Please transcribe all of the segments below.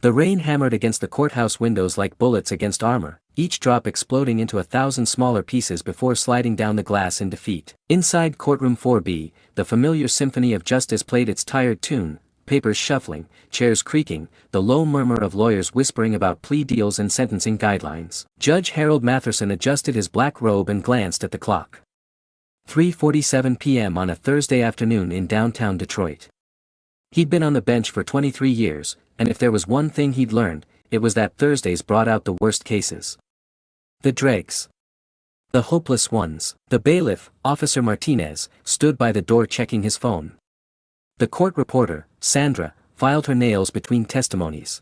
The rain hammered against the courthouse windows like bullets against armor, each drop exploding into 1,000 smaller pieces before sliding down the glass in defeat. Inside courtroom 4B, the familiar symphony of justice played its tired tune, papers shuffling, chairs creaking, the low murmur of lawyers whispering about plea deals and sentencing guidelines. Judge Harold Matherson adjusted his black robe and glanced at the clock. 3:47 p.m. on a Thursday afternoon in downtown Detroit. He'd been on the bench for 23 years, and if there was one thing he'd learned, it was that Thursdays brought out the worst cases. The dregs. The hopeless ones. The bailiff, Officer Martinez, stood by the door checking his phone. The court reporter, Sandra, filed her nails between testimonies.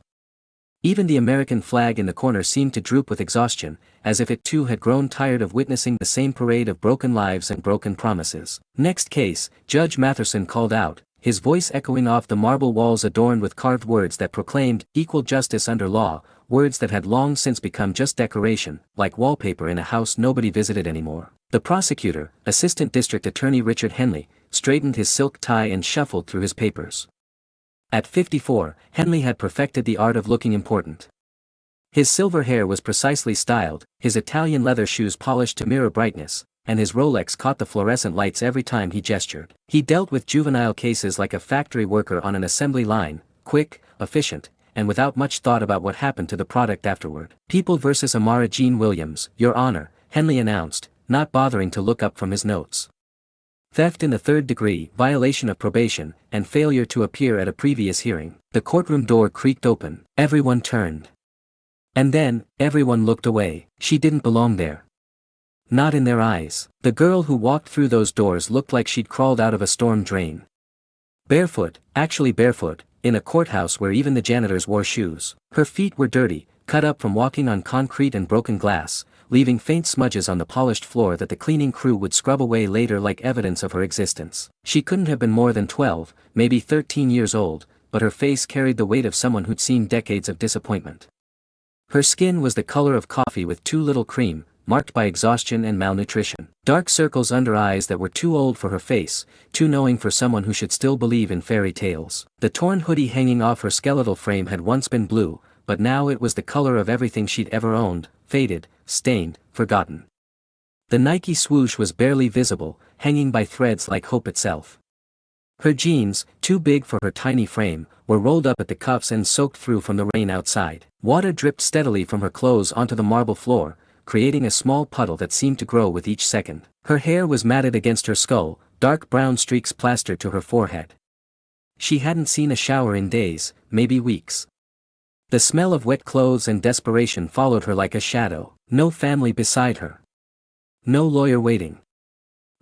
Even the American flag in the corner seemed to droop with exhaustion, as if it too had grown tired of witnessing the same parade of broken lives and broken promises. Next case, Judge Matherson called out, his voice echoing off the marble walls adorned with carved words that proclaimed equal justice under law, words that had long since become just decoration, like wallpaper in a house nobody visited anymore. The prosecutor, Assistant District Attorney Richard Henley, straightened his silk tie and shuffled through his papers. At 54, Henley had perfected the art of looking important. His silver hair was precisely styled, his Italian leather shoes polished to mirror brightness, and his Rolex caught the fluorescent lights every time he gestured. He dealt with juvenile cases like a factory worker on an assembly line, quick, efficient, and without much thought about what happened to the product afterward. People versus Amara Jean Williams, Your Honor, Henley announced, not bothering to look up from his notes. Theft in the third degree, violation of probation, and failure to appear at a previous hearing. The courtroom door creaked open. Everyone turned. And then, everyone looked away. She didn't belong there. Not in their eyes. The girl who walked through those doors looked like she'd crawled out of a storm drain. Barefoot, actually barefoot, in a courthouse where even the janitors wore shoes. Her feet were dirty, cut up from walking on concrete and broken glass, leaving faint smudges on the polished floor that the cleaning crew would scrub away later like evidence of her existence. She couldn't have been more than 12, maybe 13 years old, but her face carried the weight of someone who'd seen decades of disappointment. Her skin was the color of coffee with too little cream, marked by exhaustion and malnutrition. Dark circles under eyes that were too old for her face, too knowing for someone who should still believe in fairy tales. The torn hoodie hanging off her skeletal frame had once been blue, but now it was the color of everything she'd ever owned, faded, stained, forgotten. The Nike swoosh was barely visible, hanging by threads like hope itself. Her jeans, too big for her tiny frame, were rolled up at the cuffs and soaked through from the rain outside. Water dripped steadily from her clothes onto the marble floor, creating a small puddle that seemed to grow with each second. Her hair was matted against her skull, dark brown streaks plastered to her forehead. She hadn't seen a shower in days, maybe weeks. The smell of wet clothes and desperation followed her like a shadow. No family beside her. No lawyer waiting.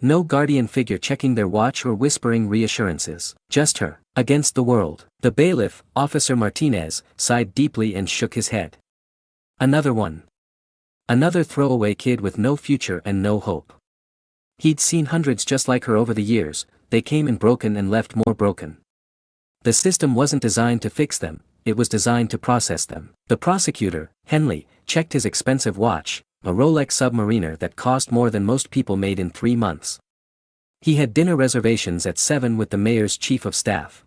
No guardian figure checking their watch or whispering reassurances. Just her, against the world. The bailiff, Officer Martinez, sighed deeply and shook his head. Another one. Another throwaway kid with no future and no hope. He'd seen hundreds just like her over the years, they came in broken and left more broken. The system wasn't designed to fix them, it was designed to process them. The prosecutor, Henley, checked his expensive watch, a Rolex Submariner that cost more than most people made in 3 months. He had dinner reservations at 7 with the mayor's chief of staff.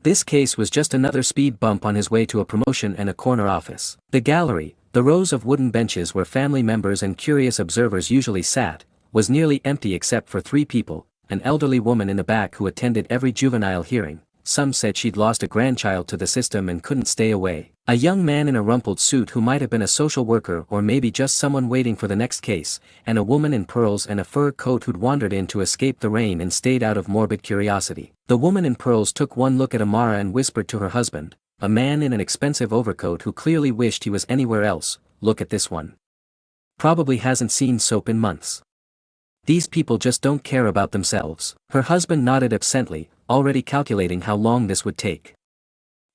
This case was just another speed bump on his way to a promotion and a corner office. The gallery, the rows of wooden benches where family members and curious observers usually sat, was nearly empty except for 3 people, an elderly woman in the back who attended every juvenile hearing. Some said she'd lost a grandchild to the system and couldn't stay away. A young man in a rumpled suit who might have been a social worker or maybe just someone waiting for the next case, and a woman in pearls and a fur coat who'd wandered in to escape the rain and stayed out of morbid curiosity. The woman in pearls took one look at Amara and whispered to her husband, a man in an expensive overcoat who clearly wished he was anywhere else, look at this one. Probably hasn't seen soap in months. These people just don't care about themselves. Her husband nodded absently, already calculating how long this would take.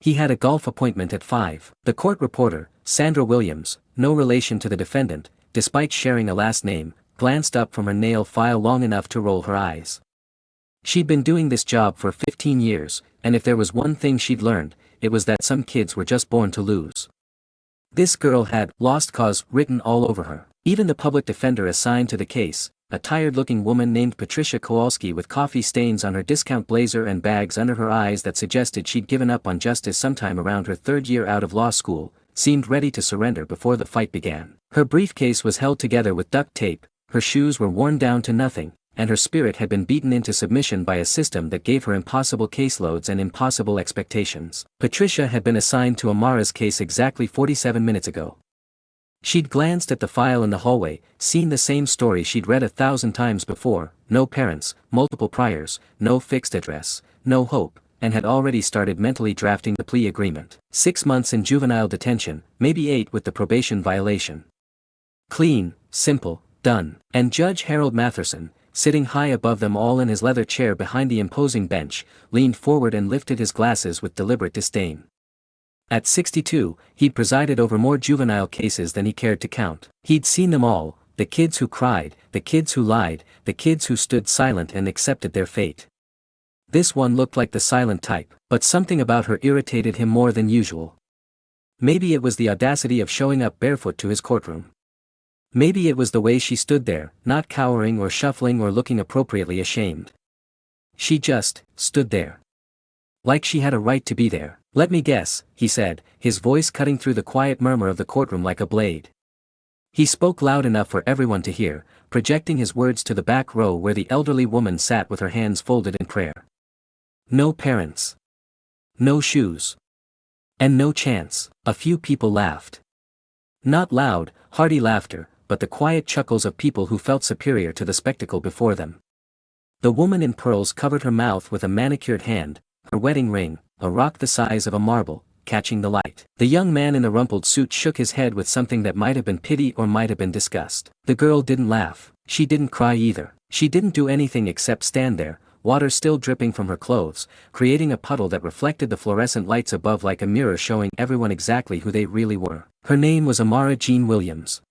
He had a golf appointment at 5. The court reporter, Sandra Williams, no relation to the defendant, despite sharing a last name, glanced up from her nail file long enough to roll her eyes. She'd been doing this job for 15 years, and if there was one thing she'd learned, it was that some kids were just born to lose. This girl had "lost cause" written all over her. Even the public defender assigned to the case, a tired-looking woman named Patricia Kowalski with coffee stains on her discount blazer and bags under her eyes that suggested she'd given up on justice sometime around her third year out of law school, seemed ready to surrender before the fight began. Her briefcase was held together with duct tape, her shoes were worn down to nothing, and her spirit had been beaten into submission by a system that gave her impossible caseloads and impossible expectations. Patricia had been assigned to Amara's case exactly 47 minutes ago. She'd glanced at the file in the hallway, seen the same story she'd read 1,000 times before: no parents, multiple priors, no fixed address, no hope, and had already started mentally drafting the plea agreement. 6 months in juvenile detention, maybe 8 with the probation violation. Clean, simple, done. And Judge Harold Matherson, sitting high above them all in his leather chair behind the imposing bench, leaned forward and lifted his glasses with deliberate disdain. At 62, he'd presided over more juvenile cases than he cared to count. He'd seen them all: the kids who cried, the kids who lied, the kids who stood silent and accepted their fate. This one looked like the silent type, but something about her irritated him more than usual. Maybe it was the audacity of showing up barefoot to his courtroom. Maybe it was the way she stood there, not cowering or shuffling or looking appropriately ashamed. She just stood there. Like she had a right to be there. "Let me guess," he said, his voice cutting through the quiet murmur of the courtroom like a blade. He spoke loud enough for everyone to hear, projecting his words to the back row where the elderly woman sat with her hands folded in prayer. No parents. No shoes. And no chance. A few people laughed. Not loud, hearty laughter, but the quiet chuckles of people who felt superior to the spectacle before them. The woman in pearls covered her mouth with a manicured hand, her wedding ring, a rock the size of a marble, catching the light. The young man in the rumpled suit shook his head with something that might have been pity or might have been disgust. The girl didn't laugh. She didn't cry either. She didn't do anything except stand there, water still dripping from her clothes, creating a puddle that reflected the fluorescent lights above like a mirror showing everyone exactly who they really were. Her name was Amara Jean Williams.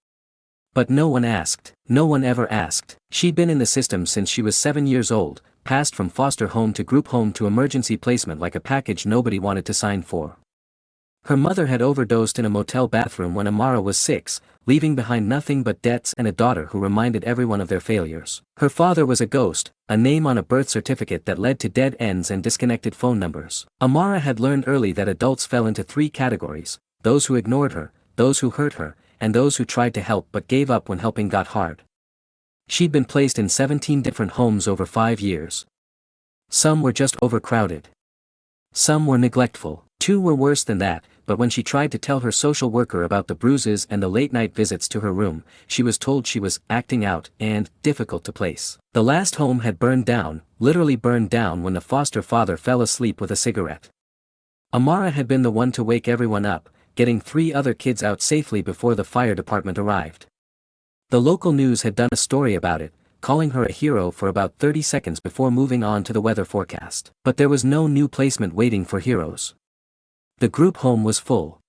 But no one asked. No one ever asked. She'd been in the system since she was 7 years old, passed from foster home to group home to emergency placement like a package nobody wanted to sign for. Her mother had overdosed in a motel bathroom when Amara was 6, leaving behind nothing but debts and a daughter who reminded everyone of their failures. Her father was a ghost, a name on a birth certificate that led to dead ends and disconnected phone numbers. Amara had learned early that adults fell into 3 categories: those who ignored her, those who hurt her, and those who tried to help but gave up when helping got hard. She'd been placed in 17 different homes over 5 years. Some were just overcrowded. Some were neglectful. 2 were worse than that, but when she tried to tell her social worker about the bruises and the late-night visits to her room, she was told she was acting out and difficult to place. The last home had burned down, literally burned down, when the foster father fell asleep with a cigarette. Amara had been the one to wake everyone up, getting 3 other kids out safely before the fire department arrived. The local news had done a story about it, calling her a hero for about 30 seconds before moving on to the weather forecast. But there was no new placement waiting for heroes. The group home was full.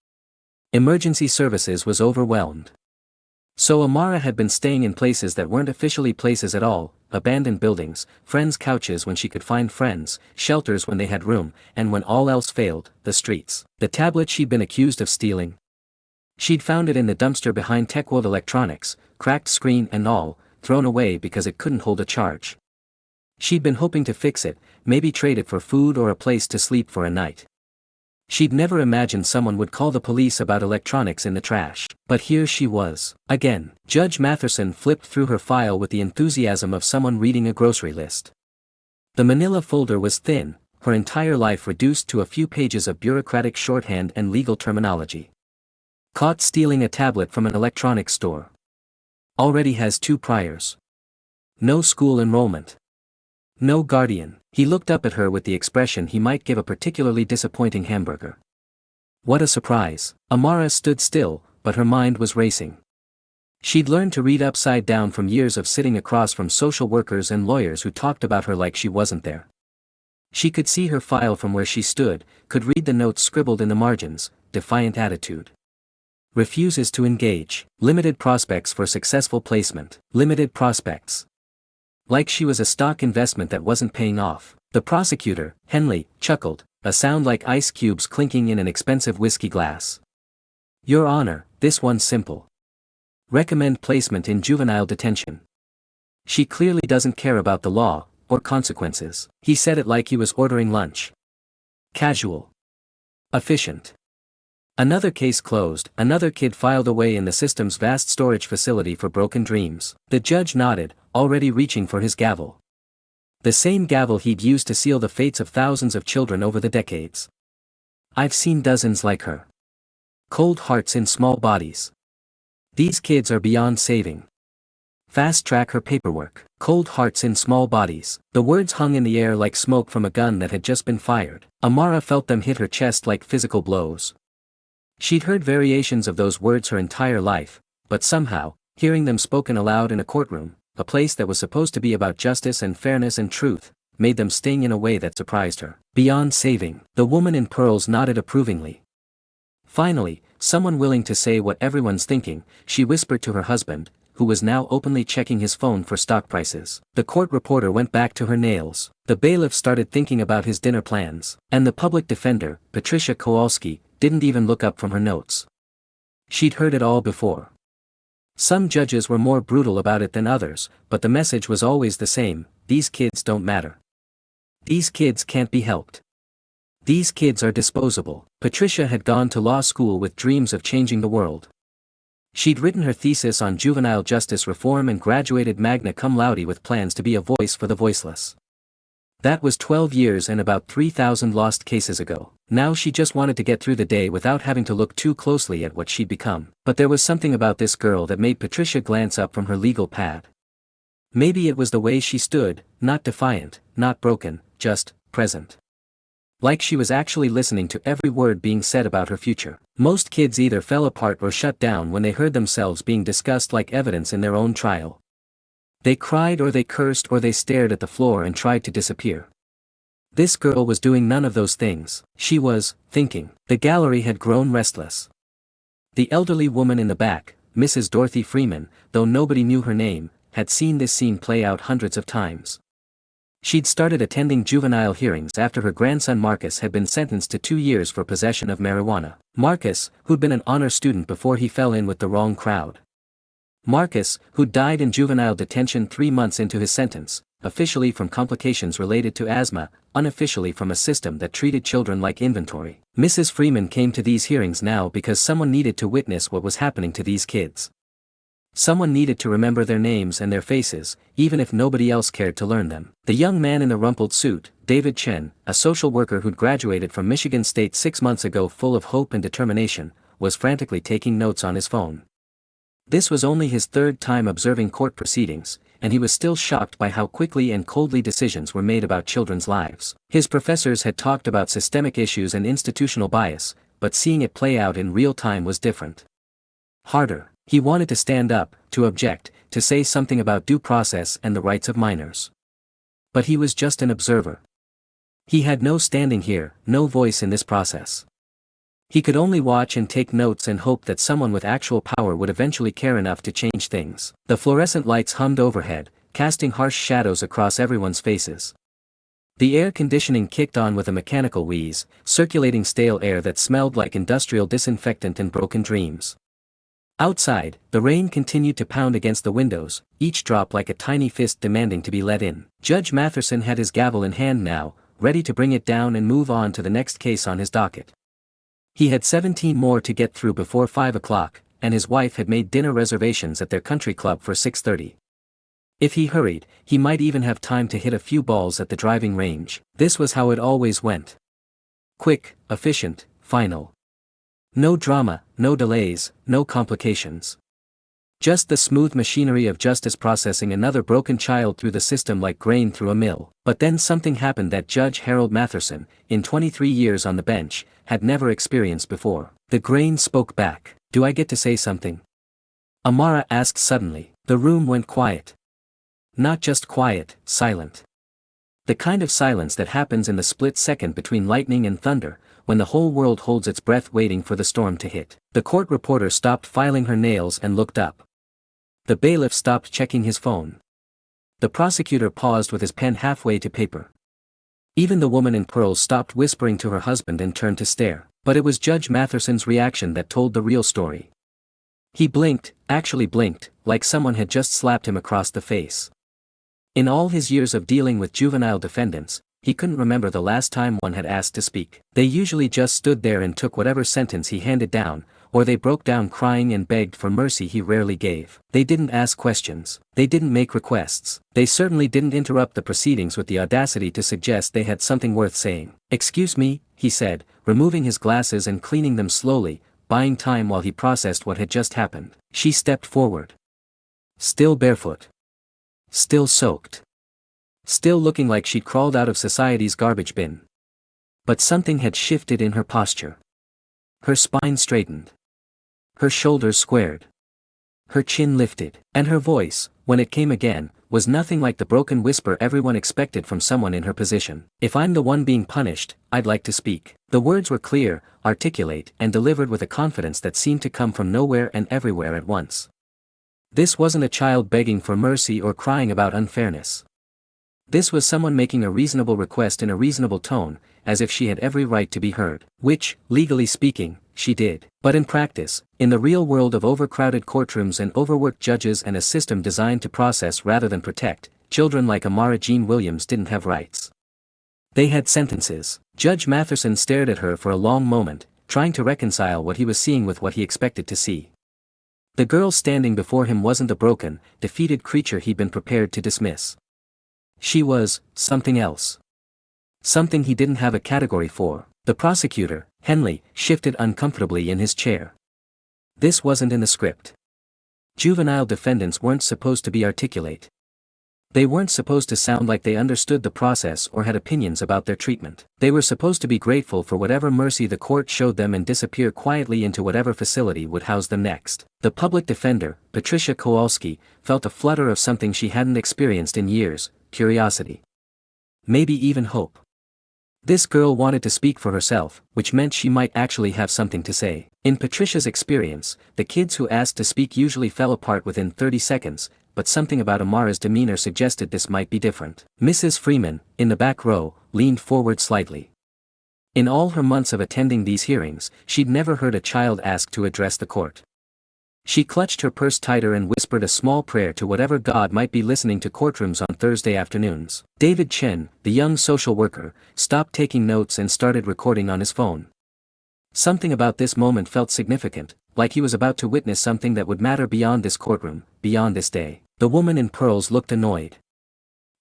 Emergency services was overwhelmed. So Amara had been staying in places that weren't officially places at all: abandoned buildings, friends' couches when she could find friends, shelters when they had room, and when all else failed, the streets. The tablet she'd been accused of stealing. She'd found it in the dumpster behind Techworld Electronics, cracked screen and all, thrown away because it couldn't hold a charge. She'd been hoping to fix it, maybe trade it for food or a place to sleep for a night. She'd never imagined someone would call the police about electronics in the trash. But here she was, again. Judge Matherson flipped through her file with the enthusiasm of someone reading a grocery list. The manila folder was thin, her entire life reduced to a few pages of bureaucratic shorthand and legal terminology. Caught stealing a tablet from an electronics store. Already has 2 priors. No school enrollment. No guardian. He looked up at her with the expression he might give a particularly disappointing hamburger. What a surprise. Amara stood still, but her mind was racing. She'd learned to read upside down from years of sitting across from social workers and lawyers who talked about her like she wasn't there. She could see her file from where she stood, could read the notes scribbled in the margins: defiant attitude. Refuses to engage. Limited prospects for successful placement. Limited prospects. Like she was a stock investment that wasn't paying off. The prosecutor, Henley, chuckled, a sound like ice cubes clinking in an expensive whiskey glass. Your Honor, this one's simple. Recommend placement in juvenile detention. She clearly doesn't care about the law, or consequences. He said it like he was ordering lunch. Casual. Efficient. Another case closed, another kid filed away in the system's vast storage facility for broken dreams. The judge nodded, already reaching for his gavel. The same gavel he'd used to seal the fates of thousands of children over the decades. I've seen dozens like her. Cold hearts in small bodies. These kids are beyond saving. Fast track her paperwork. Cold hearts in small bodies. The words hung in the air like smoke from a gun that had just been fired. Amara felt them hit her chest like physical blows. She'd heard variations of those words her entire life, but somehow, hearing them spoken aloud in a courtroom, a place that was supposed to be about justice and fairness and truth, made them sting in a way that surprised her. Beyond saving. The woman in pearls nodded approvingly. Finally, someone willing to say what everyone's thinking, she whispered to her husband, who was now openly checking his phone for stock prices. The court reporter went back to her nails. The bailiff started thinking about his dinner plans. And the public defender, Patricia Kowalski, didn't even look up from her notes. She'd heard it all before. Some judges were more brutal about it than others, but the message was always the same: these kids don't matter. These kids can't be helped. These kids are disposable. Patricia had gone to law school with dreams of changing the world. She'd written her thesis on juvenile justice reform and graduated magna cum laude with plans to be a voice for the voiceless. That was 12 years and about 3,000 lost cases ago. Now she just wanted to get through the day without having to look too closely at what she'd become. But there was something about this girl that made Patricia glance up from her legal pad. Maybe it was the way she stood, not defiant, not broken, just present. Like she was actually listening to every word being said about her future. Most kids either fell apart or shut down when they heard themselves being discussed like evidence in their own trial. They cried or they cursed or they stared at the floor and tried to disappear. This girl was doing none of those things. She was thinking. The gallery had grown restless. The elderly woman in the back, Mrs. Dorothy Freeman, though nobody knew her name, had seen this scene play out hundreds of times. She'd started attending juvenile hearings after her grandson Marcus had been sentenced to 2 years for possession of marijuana. Marcus, who'd been an honor student before he fell in with the wrong crowd. Marcus, who died in juvenile detention 3 months into his sentence, officially from complications related to asthma, unofficially from a system that treated children like inventory. Mrs. Freeman came to these hearings now because someone needed to witness what was happening to these kids. Someone needed to remember their names and their faces, even if nobody else cared to learn them. The young man in the rumpled suit, David Chen, a social worker who'd graduated from Michigan State 6 months ago full of hope and determination, was frantically taking notes on his phone. This was only his 3rd time observing court proceedings, and he was still shocked by how quickly and coldly decisions were made about children's lives. His professors had talked about systemic issues and institutional bias, but seeing it play out in real time was different. Harder. He wanted to stand up, to object, to say something about due process and the rights of minors. But he was just an observer. He had no standing here, no voice in this process. He could only watch and take notes and hope that someone with actual power would eventually care enough to change things. The fluorescent lights hummed overhead, casting harsh shadows across everyone's faces. The air conditioning kicked on with a mechanical wheeze, circulating stale air that smelled like industrial disinfectant and broken dreams. Outside, the rain continued to pound against the windows, each drop like a tiny fist demanding to be let in. Judge Matherson had his gavel in hand now, ready to bring it down and move on to the next case on his docket. He had 17 more to get through before 5 o'clock, and his wife had made dinner reservations at their country club for 6:30. If he hurried, he might even have time to hit a few balls at the driving range. This was how it always went. Quick, efficient, final. No drama, no delays, no complications. Just the smooth machinery of justice processing another broken child through the system like grain through a mill. But then something happened that Judge Harold Matherson, in 23 years on the bench, had never experienced before. The grain spoke back. "Do I get to say something?" Amara asked suddenly. The room went quiet. Not just quiet, silent. The kind of silence that happens in the split second between lightning and thunder, when the whole world holds its breath waiting for the storm to hit. The court reporter stopped filing her nails and looked up. The bailiff stopped checking his phone. The prosecutor paused with his pen halfway to paper. Even the woman in pearls stopped whispering to her husband and turned to stare. But it was Judge Matherson's reaction that told the real story. He blinked, actually blinked, like someone had just slapped him across the face. In all his years of dealing with juvenile defendants, he couldn't remember the last time one had asked to speak. They usually just stood there and took whatever sentence he handed down, or they broke down crying and begged for mercy he rarely gave. They didn't ask questions. They didn't make requests. They certainly didn't interrupt the proceedings with the audacity to suggest they had something worth saying. "Excuse me," he said, removing his glasses and cleaning them slowly, buying time while he processed what had just happened. She stepped forward. Still barefoot. Still soaked. Still looking like she'd crawled out of society's garbage bin. But something had shifted in her posture. Her spine straightened. Her shoulders squared. Her chin lifted. And her voice, when it came again, was nothing like the broken whisper everyone expected from someone in her position. "If I'm the one being punished, I'd like to speak." The words were clear, articulate, and delivered with a confidence that seemed to come from nowhere and everywhere at once. This wasn't a child begging for mercy or crying about unfairness. This was someone making a reasonable request in a reasonable tone, as if she had every right to be heard. Which, legally speaking, she did. But in practice, in the real world of overcrowded courtrooms and overworked judges and a system designed to process rather than protect, children like Amara Jean Williams didn't have rights. They had sentences. Judge Matherson stared at her for a long moment, trying to reconcile what he was seeing with what he expected to see. The girl standing before him wasn't the broken, defeated creature he'd been prepared to dismiss. She was something else. Something he didn't have a category for. The prosecutor, Henley, shifted uncomfortably in his chair. This wasn't in the script. Juvenile defendants weren't supposed to be articulate. They weren't supposed to sound like they understood the process or had opinions about their treatment. They were supposed to be grateful for whatever mercy the court showed them and disappear quietly into whatever facility would house them next. The public defender, Patricia Kowalski, felt a flutter of something she hadn't experienced in years: curiosity. Maybe even hope. This girl wanted to speak for herself, which meant she might actually have something to say. In Patricia's experience, the kids who asked to speak usually fell apart within 30 seconds, but something about Amara's demeanor suggested this might be different. Mrs. Freeman, in the back row, leaned forward slightly. In all her months of attending these hearings, she'd never heard a child ask to address the court. She clutched her purse tighter and whispered a small prayer to whatever God might be listening to courtrooms on Thursday afternoons. David Chen, the young social worker, stopped taking notes and started recording on his phone. Something about this moment felt significant, like he was about to witness something that would matter beyond this courtroom, beyond this day. The woman in pearls looked annoyed.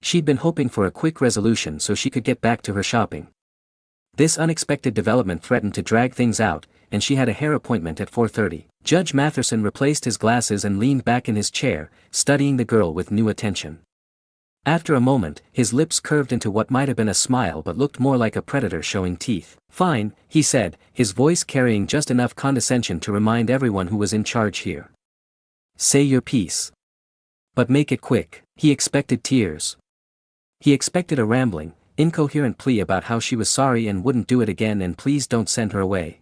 She'd been hoping for a quick resolution so she could get back to her shopping. This unexpected development threatened to drag things out, and she had a hair appointment at 4:30. Judge Matherson replaced his glasses and leaned back in his chair, studying the girl with new attention. After a moment, his lips curved into what might have been a smile but looked more like a predator showing teeth. "Fine," he said, his voice carrying just enough condescension to remind everyone who was in charge here. "Say your piece. But make it quick." He expected tears. He expected a rambling, incoherent plea about how she was sorry and wouldn't do it again and please don't send her away.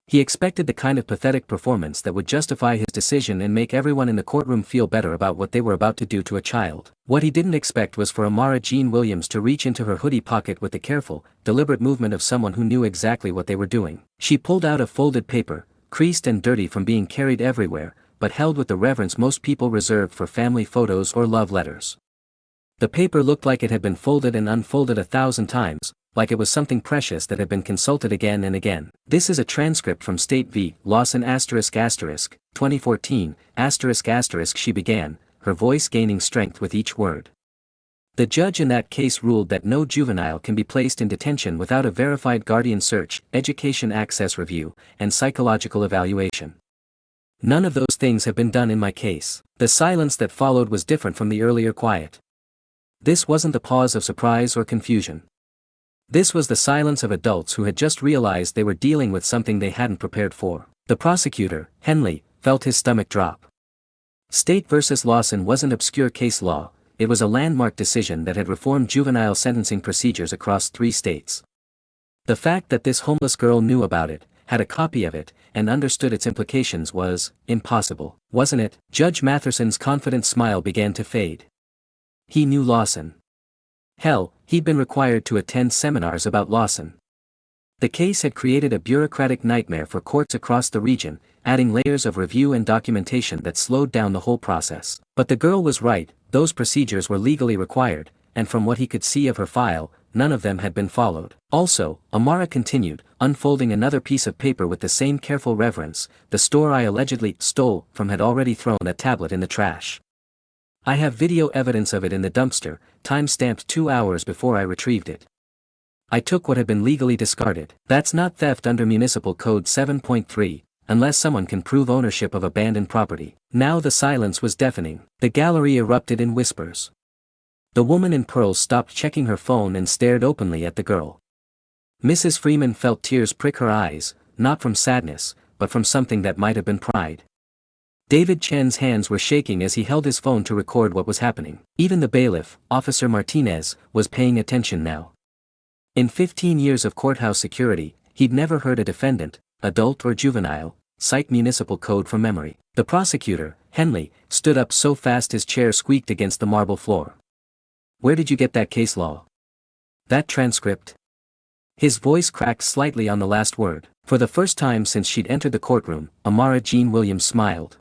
He expected the kind of pathetic performance that would justify his decision and make everyone in the courtroom feel better about what they were about to do to a child. What he didn't expect was for Amara Jean Williams to reach into her hoodie pocket with the careful, deliberate movement of someone who knew exactly what they were doing. She pulled out a folded paper, creased and dirty from being carried everywhere, but held with the reverence most people reserve for family photos or love letters. The paper looked like it had been folded and unfolded 1,000 times, like it was something precious that had been consulted again and again. "This is a transcript from State v. Lawson ***, 2014, ***, she began, her voice gaining strength with each word. The judge in that case ruled that no juvenile can be placed in detention without a verified guardian search, education access review, and psychological evaluation. None of those things have been done in my case." The silence that followed was different from the earlier quiet. This wasn't the pause of surprise or confusion. This was the silence of adults who had just realized they were dealing with something they hadn't prepared for. The prosecutor, Henley, felt his stomach drop. State versus Lawson wasn't obscure case law, it was a landmark decision that had reformed juvenile sentencing procedures across 3 states. The fact that this homeless girl knew about it, had a copy of it, and understood its implications was impossible, wasn't it? Judge Matherson's confident smile began to fade. He knew Lawson. Hell, he'd been required to attend seminars about Lawson. The case had created a bureaucratic nightmare for courts across the region, adding layers of review and documentation that slowed down the whole process. But the girl was right, those procedures were legally required, and from what he could see of her file, none of them had been followed. Also, Amara continued, unfolding another piece of paper with the same careful reverence, the store I allegedly stole from had already thrown that tablet in the trash. I have video evidence of it in the dumpster, time-stamped 2 hours before I retrieved it. I took what had been legally discarded. That's not theft under Municipal Code 7.3, unless someone can prove ownership of abandoned property. Now the silence was deafening. The gallery erupted in whispers. The woman in pearls stopped checking her phone and stared openly at the girl. Mrs. Freeman felt tears prick her eyes, not from sadness, but from something that might have been pride. David Chen's hands were shaking as he held his phone to record what was happening. Even the bailiff, Officer Martinez, was paying attention now. In 15 years of courthouse security, he'd never heard a defendant, adult or juvenile, cite municipal code from memory. The prosecutor, Henley, stood up so fast his chair squeaked against the marble floor. Where did you get that case law? That transcript? His voice cracked slightly on the last word. For the first time since she'd entered the courtroom, Amara Jean Williams smiled.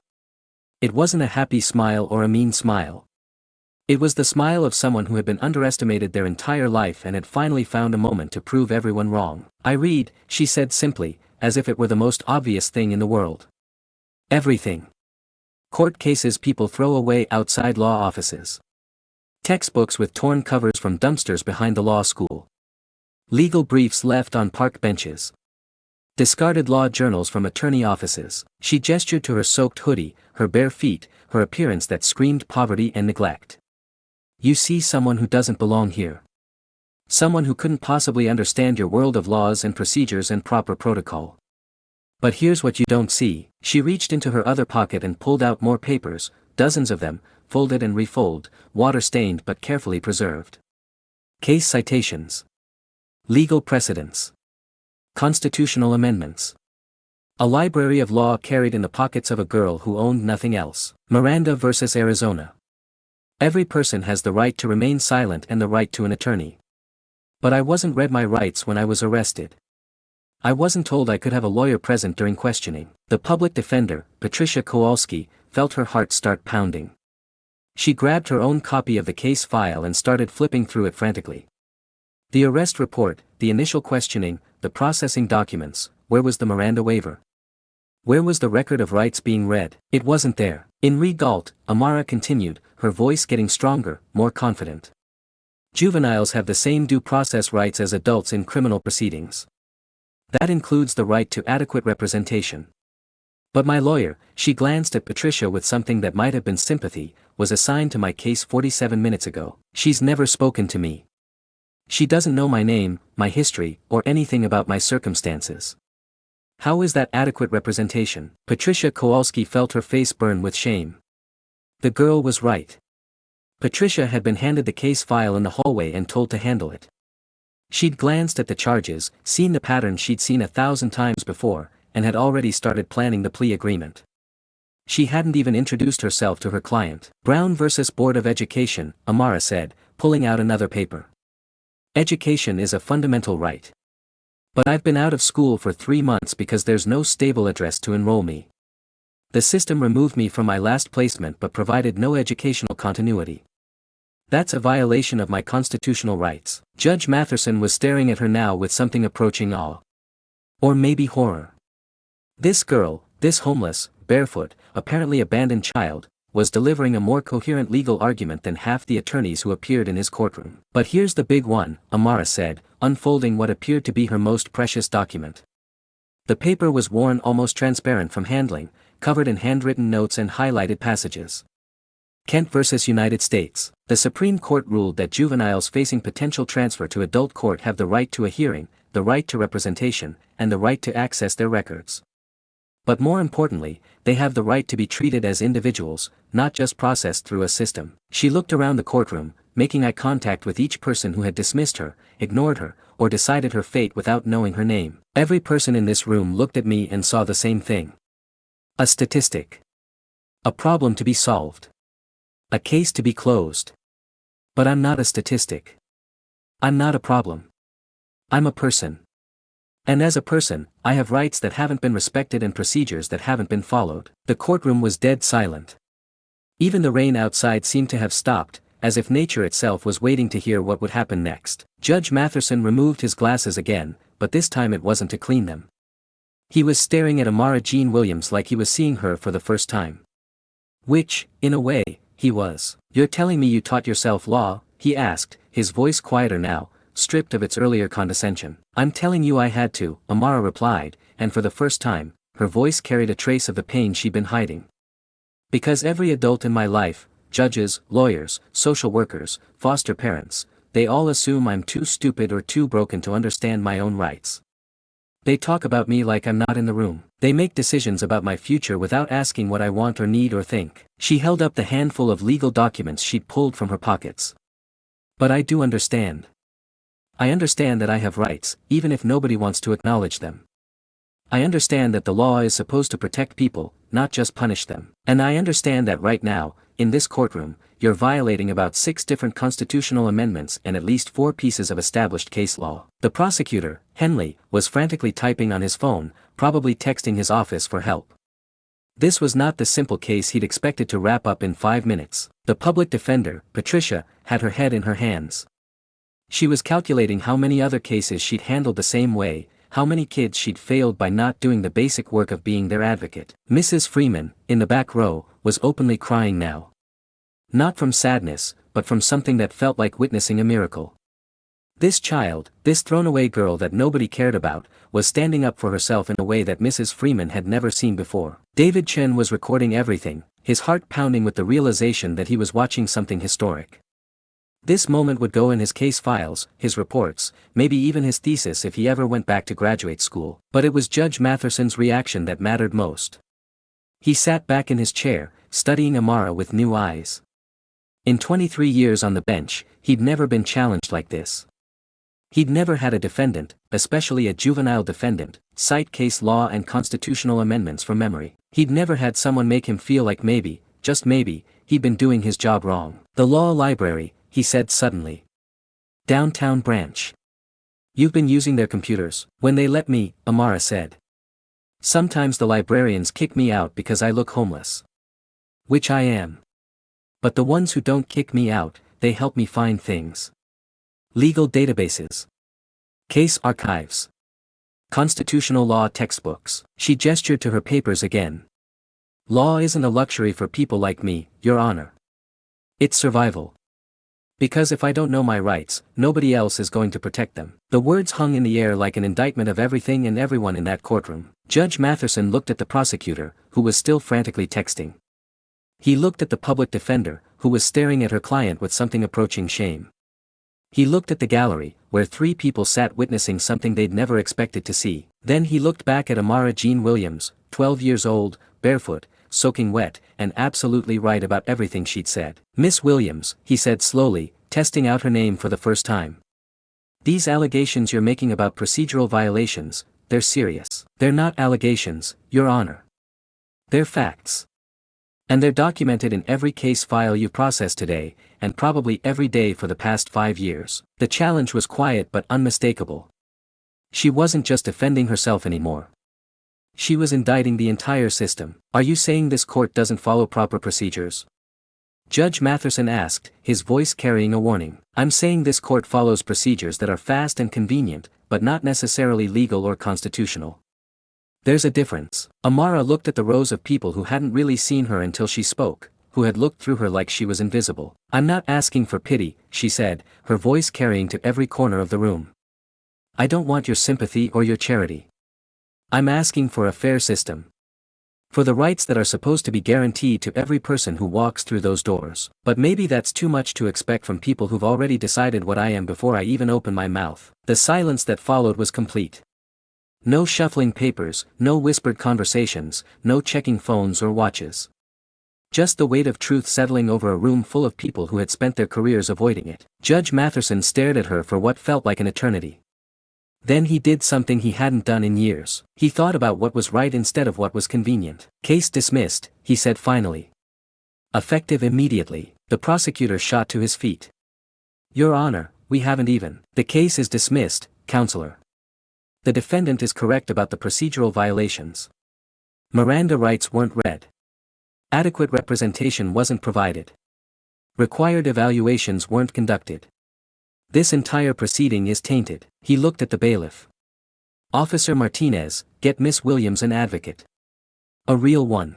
It wasn't a happy smile or a mean smile. It was the smile of someone who had been underestimated their entire life and had finally found a moment to prove everyone wrong. I read, she said simply, as if it were the most obvious thing in the world. Everything. Court cases people throw away outside law offices. Textbooks with torn covers from dumpsters behind the law school. Legal briefs left on park benches. Discarded law journals from attorney offices. She gestured to her soaked hoodie, her bare feet, her appearance that screamed poverty and neglect. You see someone who doesn't belong here. Someone who couldn't possibly understand your world of laws and procedures and proper protocol. But here's what you don't see. She reached into her other pocket and pulled out more papers, dozens of them, folded and refolded, water-stained but carefully preserved. Case citations. Legal precedents. Constitutional amendments. A library of law carried in the pockets of a girl who owned nothing else. Miranda versus Arizona. Every person has the right to remain silent and the right to an attorney. But I wasn't read my rights when I was arrested. I wasn't told I could have a lawyer present during questioning. The public defender, Patricia Kowalski, felt her heart start pounding. She grabbed her own copy of the case file and started flipping through it frantically. The arrest report, the initial questioning, the processing documents, where was the Miranda waiver? Where was the record of rights being read? It wasn't there. In Re-Galt, Amara continued, her voice getting stronger, more confident. Juveniles have the same due process rights as adults in criminal proceedings. That includes the right to adequate representation. But my lawyer, she glanced at Patricia with something that might have been sympathy, was assigned to my case 47 minutes ago. She's never spoken to me. She doesn't know my name, my history, or anything about my circumstances. How is that adequate representation? Patricia Kowalski felt her face burn with shame. The girl was right. Patricia had been handed the case file in the hallway and told to handle it. She'd glanced at the charges, seen the pattern she'd seen 1,000 times before, and had already started planning the plea agreement. She hadn't even introduced herself to her client. Brown versus Board of Education, Amara said, pulling out another paper. Education is a fundamental right. But I've been out of school for 3 months because there's no stable address to enroll me. The system removed me from my last placement but provided no educational continuity. That's a violation of my constitutional rights. Judge Matherson was staring at her now with something approaching awe. Or maybe horror. This girl, this homeless, barefoot, apparently abandoned child, was delivering a more coherent legal argument than half the attorneys who appeared in his courtroom. But here's the big one, Amara said, unfolding what appeared to be her most precious document. The paper was worn almost transparent from handling, covered in handwritten notes and highlighted passages. Kent versus United States. The Supreme Court ruled that juveniles facing potential transfer to adult court have the right to a hearing, the right to representation, and the right to access their records. But more importantly, they have the right to be treated as individuals, not just processed through a system. She looked around the courtroom, making eye contact with each person who had dismissed her, ignored her, or decided her fate without knowing her name. Every person in this room looked at me and saw the same thing. A statistic. A problem to be solved. A case to be closed. But I'm not a statistic. I'm not a problem. I'm a person. And as a person, I have rights that haven't been respected and procedures that haven't been followed. The courtroom was dead silent. Even the rain outside seemed to have stopped, as if nature itself was waiting to hear what would happen next. Judge Matherson removed his glasses again, but this time it wasn't to clean them. He was staring at Amara Jean Williams like he was seeing her for the first time. Which, in a way, he was. "You're telling me you taught yourself law?" he asked, his voice quieter now, stripped of its earlier condescension. "I'm telling you I had to," Amara replied, and for the first time, her voice carried a trace of the pain she'd been hiding. "Because every adult in my life, judges, lawyers, social workers, foster parents, they all assume I'm too stupid or too broken to understand my own rights. They talk about me like I'm not in the room. They make decisions about my future without asking what I want or need or think." She held up the handful of legal documents she'd pulled from her pockets. "But I do understand. I understand that I have rights, even if nobody wants to acknowledge them. I understand that the law is supposed to protect people, not just punish them. And I understand that right now, in this courtroom, you're violating about 6 different constitutional amendments and at least 4 pieces of established case law." The prosecutor, Henley, was frantically typing on his phone, probably texting his office for help. This was not the simple case he'd expected to wrap up in 5 minutes. The public defender, Patricia, had her head in her hands. She was calculating how many other cases she'd handled the same way, how many kids she'd failed by not doing the basic work of being their advocate. Mrs. Freeman, in the back row, was openly crying now. Not from sadness, but from something that felt like witnessing a miracle. This child, this thrown-away girl that nobody cared about, was standing up for herself in a way that Mrs. Freeman had never seen before. David Chen was recording everything, his heart pounding with the realization that he was watching something historic. This moment would go in his case files, his reports, maybe even his thesis if he ever went back to graduate school. But it was Judge Matherson's reaction that mattered most. He sat back in his chair, studying Amara with new eyes. In 23 years on the bench, he'd never been challenged like this. He'd never had a defendant, especially a juvenile defendant, cite case law and constitutional amendments from memory. He'd never had someone make him feel like maybe, just maybe, he'd been doing his job wrong. "The law library," he said suddenly. "Downtown branch. You've been using their computers." "When they let me," Amara said. "Sometimes the librarians kick me out because I look homeless. Which I am. But the ones who don't kick me out, they help me find things. Legal databases. Case archives. Constitutional law textbooks." She gestured to her papers again. "Law isn't a luxury for people like me, Your Honor. It's survival. Because if I don't know my rights, nobody else is going to protect them." The words hung in the air like an indictment of everything and everyone in that courtroom. Judge Matherson looked at the prosecutor, who was still frantically texting. He looked at the public defender, who was staring at her client with something approaching shame. He looked at the gallery, where 3 people sat witnessing something they'd never expected to see. Then he looked back at Amara Jean Williams, 12 years old, barefoot, soaking wet, and absolutely right about everything she'd said. "Miss Williams," he said slowly, testing out her name for the first time. "These allegations you're making about procedural violations, they're serious. They're not allegations, Your Honor. They're facts. And they're documented in every case file you processed today, and probably every day for the past 5 years." The challenge was quiet but unmistakable. She wasn't just defending herself anymore. She was indicting the entire system. "Are you saying this court doesn't follow proper procedures?" Judge Matherson asked, his voice carrying a warning. "I'm saying this court follows procedures that are fast and convenient, but not necessarily legal or constitutional. There's a difference." Amara looked at the rows of people who hadn't really seen her until she spoke, who had looked through her like she was invisible. "I'm not asking for pity," she said, her voice carrying to every corner of the room. "I don't want your sympathy or your charity. I'm asking for a fair system. For the rights that are supposed to be guaranteed to every person who walks through those doors. But maybe that's too much to expect from people who've already decided what I am before I even open my mouth." The silence that followed was complete. No shuffling papers, no whispered conversations, no checking phones or watches. Just the weight of truth settling over a room full of people who had spent their careers avoiding it. Judge Matherson stared at her for what felt like an eternity. Then he did something he hadn't done in years. He thought about what was right instead of what was convenient. "Case dismissed," he said finally. "Effective immediately." The prosecutor shot to his feet. "Your Honor, we haven't even." "The case is dismissed, Counselor. The defendant is correct about the procedural violations. Miranda rights weren't read. Adequate representation wasn't provided. Required evaluations weren't conducted. This entire proceeding is tainted. He looked at the bailiff. Officer Martinez, get Miss Williams an advocate. A real one.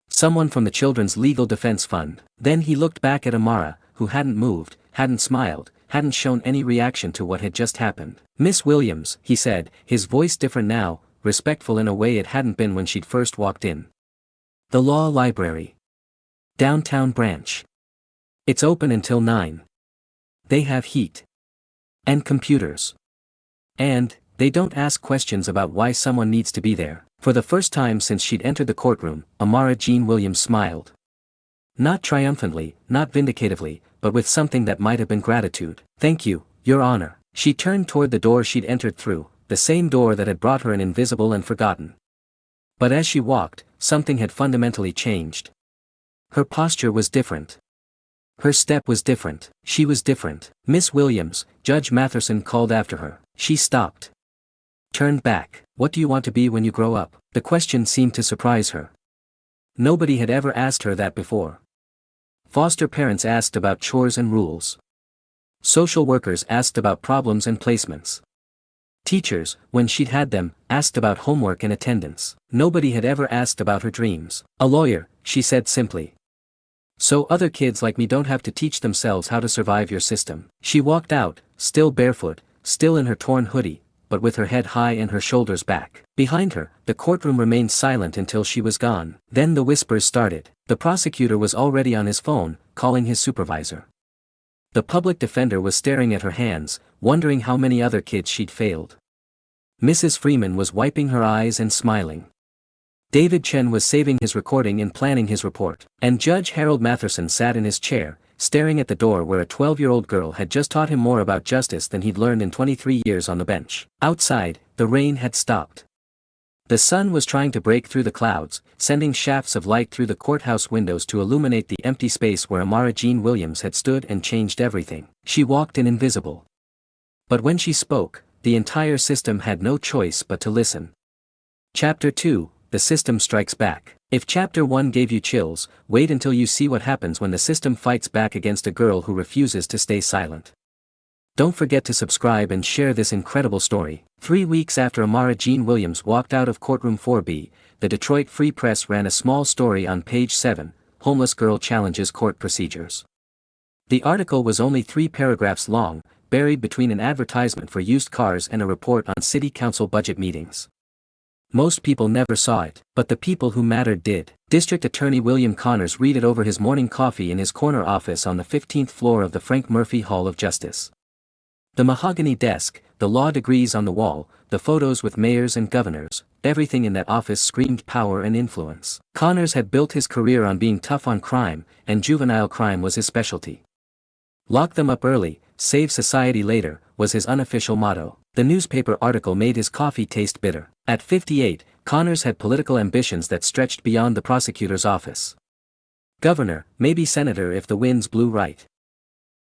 Someone from the Children's Legal Defense Fund. Then he looked back at Amara, who hadn't moved, hadn't smiled, hadn't shown any reaction to what had just happened. Miss Williams, he said, his voice different now, respectful in a way it hadn't been when she'd first walked in. The law library. Downtown branch. It's open until 9. They have heat. And computers. And, they don't ask questions about why someone needs to be there. For the first time since she'd entered the courtroom, Amara Jean Williams smiled. Not triumphantly, not vindicatively, but with something that might have been gratitude. Thank you, Your Honor. She turned toward the door she'd entered through, the same door that had brought her an invisible and forgotten. But as she walked, something had fundamentally changed. Her posture was different. Her step was different. She was different. Miss Williams, Judge Matherson called after her. She stopped. Turned back. What do you want to be when you grow up? The question seemed to surprise her. Nobody had ever asked her that before. Foster parents asked about chores and rules. Social workers asked about problems and placements. Teachers, when she'd had them, asked about homework and attendance. Nobody had ever asked about her dreams. A lawyer, she said simply. So other kids like me don't have to teach themselves how to survive your system. She walked out, still barefoot, still in her torn hoodie, but with her head high and her shoulders back. Behind her, the courtroom remained silent until she was gone. Then the whispers started. The prosecutor was already on his phone, calling his supervisor. The public defender was staring at her hands, wondering how many other kids she'd failed. Mrs. Freeman was wiping her eyes and smiling. David Chen was saving his recording and planning his report. And Judge Harold Matherson sat in his chair, staring at the door where a 12-year-old girl had just taught him more about justice than he'd learned in 23 years on the bench. Outside, the rain had stopped. The sun was trying to break through the clouds, sending shafts of light through the courthouse windows to illuminate the empty space where Amara Jean Williams had stood and changed everything. She walked in invisible. But when she spoke, the entire system had no choice but to listen. Chapter 2, The System Strikes Back. If Chapter 1 gave you chills, wait until you see what happens when the system fights back against a girl who refuses to stay silent. Don't forget to subscribe and share this incredible story. 3 weeks after Amara Jean Williams walked out of courtroom 4B, the Detroit Free Press ran a small story on page 7, Homeless Girl Challenges Court Procedures. The article was only 3 paragraphs long, buried between an advertisement for used cars and a report on city council budget meetings. Most people never saw it, but the people who mattered did. District Attorney William Connors read it over his morning coffee in his corner office on the 15th floor of the Frank Murphy Hall of Justice. The mahogany desk, the law degrees on the wall, the photos with mayors and governors, everything in that office screamed power and influence. Connors had built his career on being tough on crime, and juvenile crime was his specialty. Lock them up early, save society later, was his unofficial motto. The newspaper article made his coffee taste bitter. At 58, Connors had political ambitions that stretched beyond the prosecutor's office. Governor, maybe senator if the winds blew right.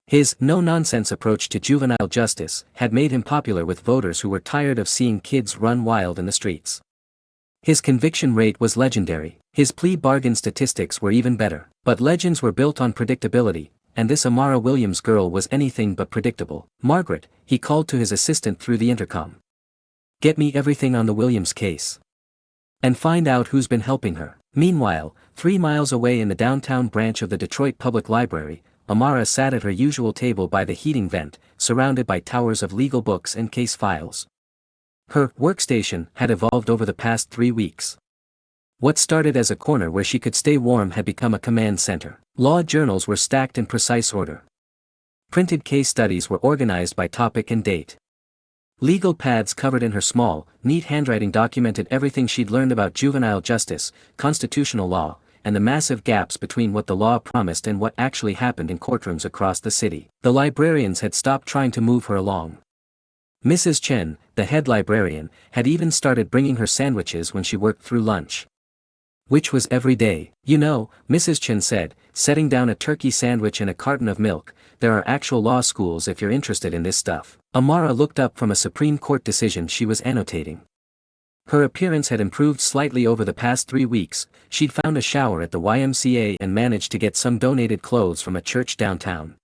His no-nonsense approach to juvenile justice had made him popular with voters who were tired of seeing kids run wild in the streets. His conviction rate was legendary. His plea bargain statistics were even better. But legends were built on predictability, and this Amara Williams girl was anything but predictable. Margaret, he called to his assistant through the intercom. Get me everything on the Williams case. And find out who's been helping her. Meanwhile, 3 miles away in the downtown branch of the Detroit Public Library, Amara sat at her usual table by the heating vent, surrounded by towers of legal books and case files. Her workstation had evolved over the past 3 weeks. What started as a corner where she could stay warm had become a command center. Law journals were stacked in precise order. Printed case studies were organized by topic and date. Legal pads covered in her small, neat handwriting documented everything she'd learned about juvenile justice, constitutional law, and the massive gaps between what the law promised and what actually happened in courtrooms across the city. The librarians had stopped trying to move her along. Mrs. Chen, the head librarian, had even started bringing her sandwiches when she worked through lunch. Which was every day. You know, Mrs. Chen said, setting down a turkey sandwich and a carton of milk, there are actual law schools if you're interested in this stuff. Amara looked up from a Supreme Court decision she was annotating. Her appearance had improved slightly over the past 3 weeks. She'd found a shower at the YMCA and managed to get some donated clothes from a church downtown.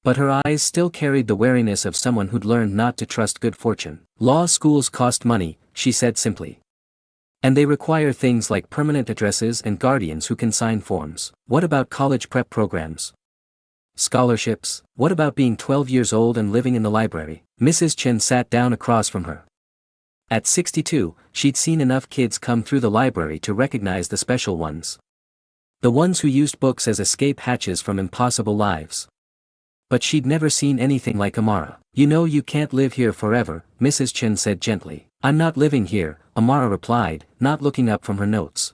But her eyes still carried the wariness of someone who'd learned not to trust good fortune. Law schools cost money, she said simply. And they require things like permanent addresses and guardians who can sign forms. What about college prep programs? Scholarships? What about being 12 years old and living in the library? Mrs. Chen sat down across from her. At 62, she'd seen enough kids come through the library to recognize the special ones. The ones who used books as escape hatches from impossible lives. But she'd never seen anything like Amara. You know you can't live here forever, Mrs. Chen said gently. I'm not living here, Amara replied, not looking up from her notes.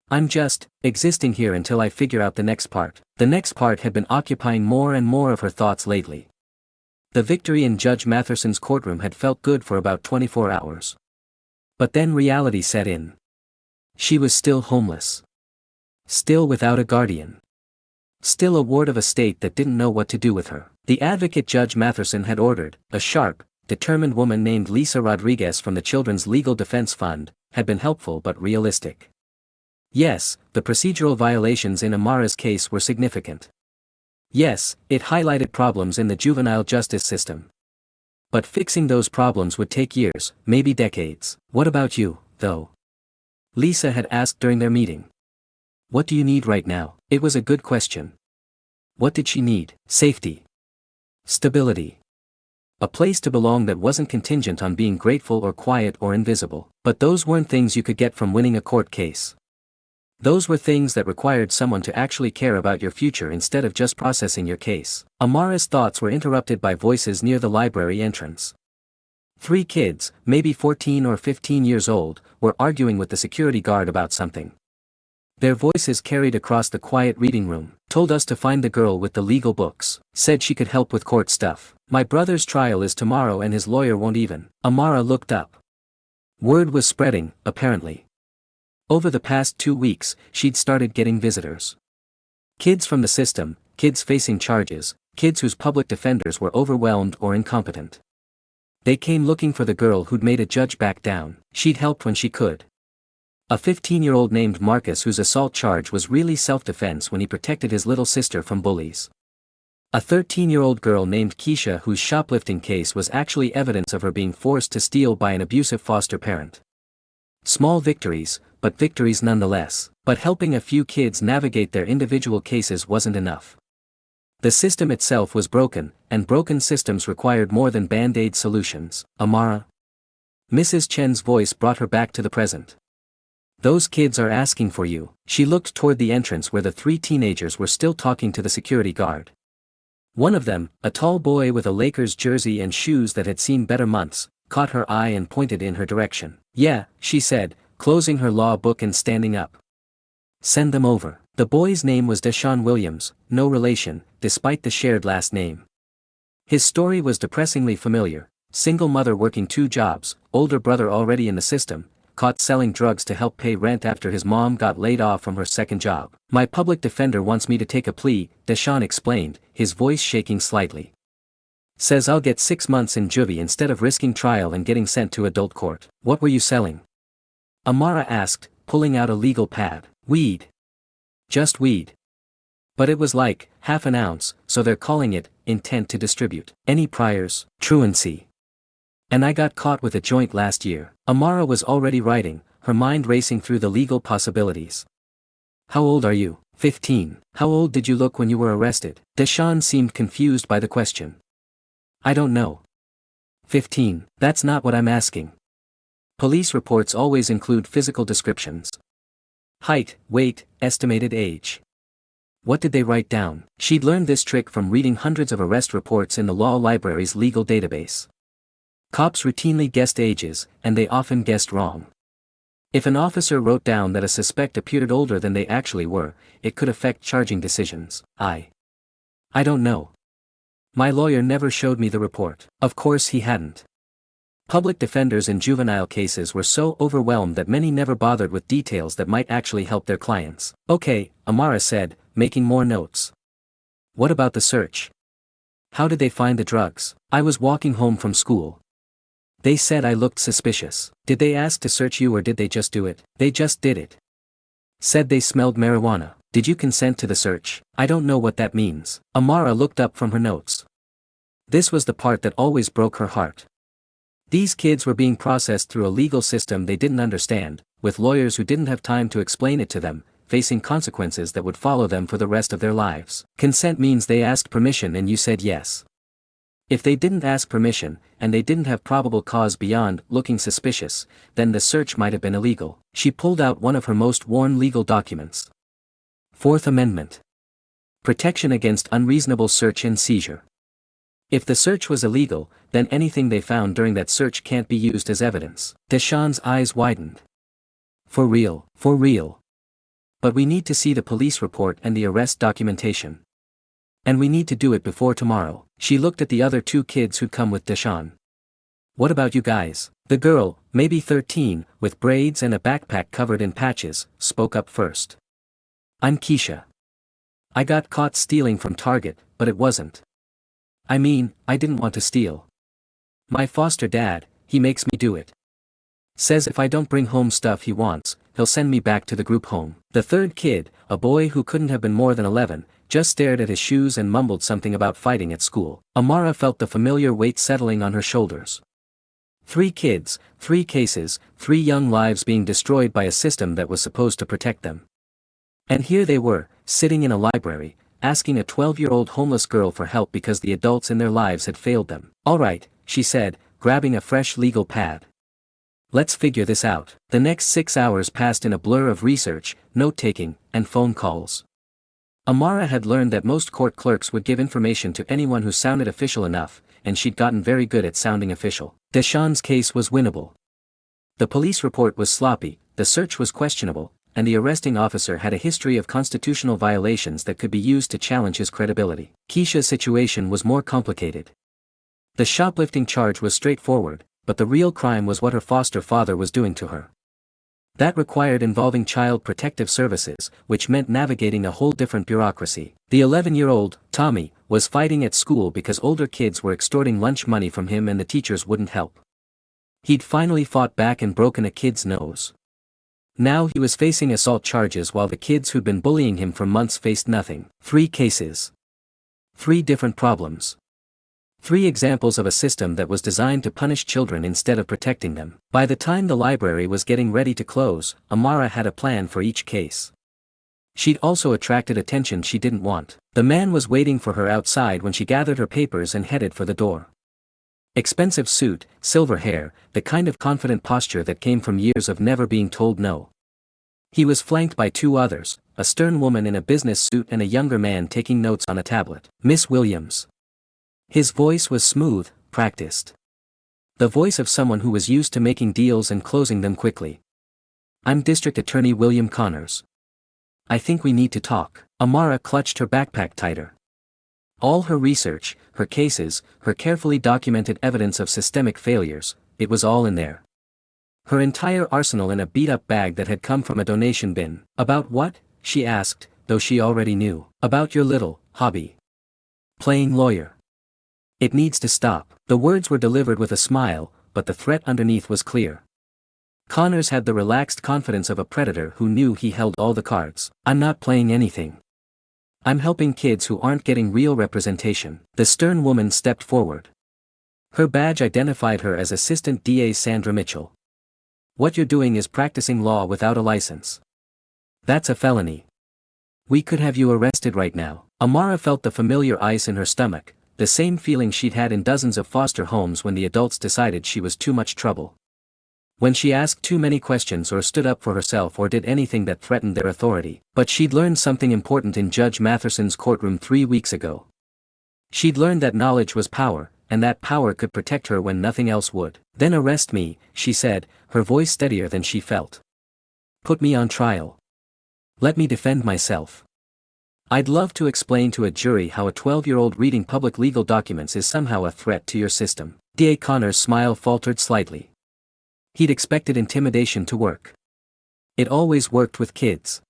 I'm just existing here until I figure out the next part. The next part had been occupying more and more of her thoughts lately. The victory in Judge Matherson's courtroom had felt good for about 24 hours. But then reality set in. She was still homeless. Still without a guardian. Still a ward of a state that didn't know what to do with her. The advocate Judge Matheson had ordered, a sharp, determined woman named Lisa Rodriguez from the Children's Legal Defense Fund, had been helpful but realistic. Yes, the procedural violations in Amara's case were significant. Yes, it highlighted problems in the juvenile justice system. But fixing those problems would take years, maybe decades. What about you, though? Lisa had asked during their meeting. What do you need right now? It was a good question. What did she need? Safety. Stability. A place to belong that wasn't contingent on being grateful or quiet or invisible. But those weren't things you could get from winning a court case. Those were things that required someone to actually care about your future instead of just processing your case. Amara's thoughts were interrupted by voices near the library entrance. 3 kids, maybe 14 or 15 years old, were arguing with the security guard about something. Their voices carried across the quiet reading room. Told us to find the girl with the legal books. Said she could help with court stuff. My brother's trial is tomorrow and his lawyer won't even. Amara looked up. Word was spreading, apparently. Over the past 2 weeks, she'd started getting visitors. Kids from the system, kids facing charges, kids whose public defenders were overwhelmed or incompetent. They came looking for the girl who'd made a judge back down. She'd helped when she could. A 15-year-old named Marcus whose assault charge was really self-defense when he protected his little sister from bullies. A 13-year-old girl named Keisha whose shoplifting case was actually evidence of her being forced to steal by an abusive foster parent. Small victories, but victories nonetheless. But helping a few kids navigate their individual cases wasn't enough. The system itself was broken, and broken systems required more than band-aid solutions. Amara? Mrs. Chen's voice brought her back to the present. Those kids are asking for you. She looked toward the entrance where the 3 teenagers were still talking to the security guard. One of them, a tall boy with a Lakers jersey and shoes that had seen better months, caught her eye and pointed in her direction. Yeah, she said, closing her law book and standing up. Send them over. The boy's name was Deshaun Williams, no relation, despite the shared last name. His story was depressingly familiar. Single mother working 2 jobs, older brother already in the system, caught selling drugs to help pay rent after his mom got laid off from her second job. My public defender wants me to take a plea, Deshaun explained, his voice shaking slightly. Says I'll get 6 months in juvie instead of risking trial and getting sent to adult court. What were you selling? Amara asked, pulling out a legal pad. Weed. Just weed. But it was like, half an ounce, so they're calling it, intent to distribute. Any priors? Truancy. And I got caught with a joint last year. Amara was already writing, her mind racing through the legal possibilities. How old are you? 15. How old did you look when you were arrested? Deshaun seemed confused by the question. I don't know. 15. That's not what I'm asking. Police reports always include physical descriptions. Height, weight, estimated age. What did they write down? She'd learned this trick from reading hundreds of arrest reports in the law library's legal database. Cops routinely guessed ages, and they often guessed wrong. If an officer wrote down that a suspect appeared older than they actually were, it could affect charging decisions. I don't know. My lawyer never showed me the report. Of course he hadn't. Public defenders in juvenile cases were so overwhelmed that many never bothered with details that might actually help their clients. Okay, Amara said, making more notes. What about the search? How did they find the drugs? I was walking home from school. They said I looked suspicious. Did they ask to search you or did they just do it? They just did it. Said they smelled marijuana. Did you consent to the search? I don't know what that means. Amara looked up from her notes. This was the part that always broke her heart. These kids were being processed through a legal system they didn't understand, with lawyers who didn't have time to explain it to them, facing consequences that would follow them for the rest of their lives. Consent means they asked permission and you said yes. If they didn't ask permission, and they didn't have probable cause beyond looking suspicious, then the search might have been illegal. She pulled out one of her most worn legal documents. Fourth Amendment. Protection against unreasonable search and seizure. If the search was illegal, then anything they found during that search can't be used as evidence. Deshawn's eyes widened. For real, for real. But we need to see the police report and the arrest documentation. And we need to do it before tomorrow. She looked at the other two kids who'd come with Deshawn. What about you guys? The girl, maybe 13, with braids and a backpack covered in patches, spoke up first. I'm Keisha. I got caught stealing from Target, but it wasn't. I mean, I didn't want to steal. My foster dad, he makes me do it. Says if I don't bring home stuff he wants, he'll send me back to the group home. The third kid, a boy who couldn't have been more than 11, just stared at his shoes and mumbled something about fighting at school. Amara felt the familiar weight settling on her shoulders. 3 kids, 3 cases, 3 young lives being destroyed by a system that was supposed to protect them. And here they were, sitting in a library, asking a 12-year-old homeless girl for help because the adults in their lives had failed them. All right, she said, grabbing a fresh legal pad. Let's figure this out. The next 6 hours passed in a blur of research, note-taking, and phone calls. Amara had learned that most court clerks would give information to anyone who sounded official enough, and she'd gotten very good at sounding official. Deshawn's case was winnable. The police report was sloppy, the search was questionable, and the arresting officer had a history of constitutional violations that could be used to challenge his credibility. Keisha's situation was more complicated. The shoplifting charge was straightforward, but the real crime was what her foster father was doing to her. That required involving Child Protective Services, which meant navigating a whole different bureaucracy. The 11-year-old, Tommy, was fighting at school because older kids were extorting lunch money from him and the teachers wouldn't help. He'd finally fought back and broken a kid's nose. Now he was facing assault charges while the kids who'd been bullying him for months faced nothing. 3 cases. 3 different problems. 3 examples of a system that was designed to punish children instead of protecting them. By the time the library was getting ready to close, Amara had a plan for each case. She'd also attracted attention she didn't want. The man was waiting for her outside when she gathered her papers and headed for the door. Expensive suit, silver hair, the kind of confident posture that came from years of never being told no. He was flanked by 2 others, a stern woman in a business suit and a younger man taking notes on a tablet. Miss Williams. His voice was smooth, practiced. The voice of someone who was used to making deals and closing them quickly. I'm District Attorney William Connors. I think we need to talk. Amara clutched her backpack tighter. All her research, her cases, her carefully documented evidence of systemic failures, it was all in there. Her entire arsenal in a beat-up bag that had come from a donation bin. About what? She asked, though she already knew. About your little hobby. Playing lawyer. It needs to stop. The words were delivered with a smile, but the threat underneath was clear. Connors had the relaxed confidence of a predator who knew he held all the cards. I'm not playing anything. I'm helping kids who aren't getting real representation. The stern woman stepped forward. Her badge identified her as Assistant DA Sandra Mitchell. What you're doing is practicing law without a license. That's a felony. We could have you arrested right now. Amara felt the familiar ice in her stomach, the same feeling she'd had in dozens of foster homes when the adults decided she was too much trouble. When she asked too many questions or stood up for herself or did anything that threatened their authority. But she'd learned something important in Judge Matherson's courtroom 3 weeks ago. She'd learned that knowledge was power, and that power could protect her when nothing else would. Then arrest me, she said, her voice steadier than she felt. Put me on trial. Let me defend myself. I'd love to explain to a jury how a 12-year-old reading public legal documents is somehow a threat to your system. D.A. Connors' smile faltered slightly. He'd expected intimidation to work. It always worked with kids.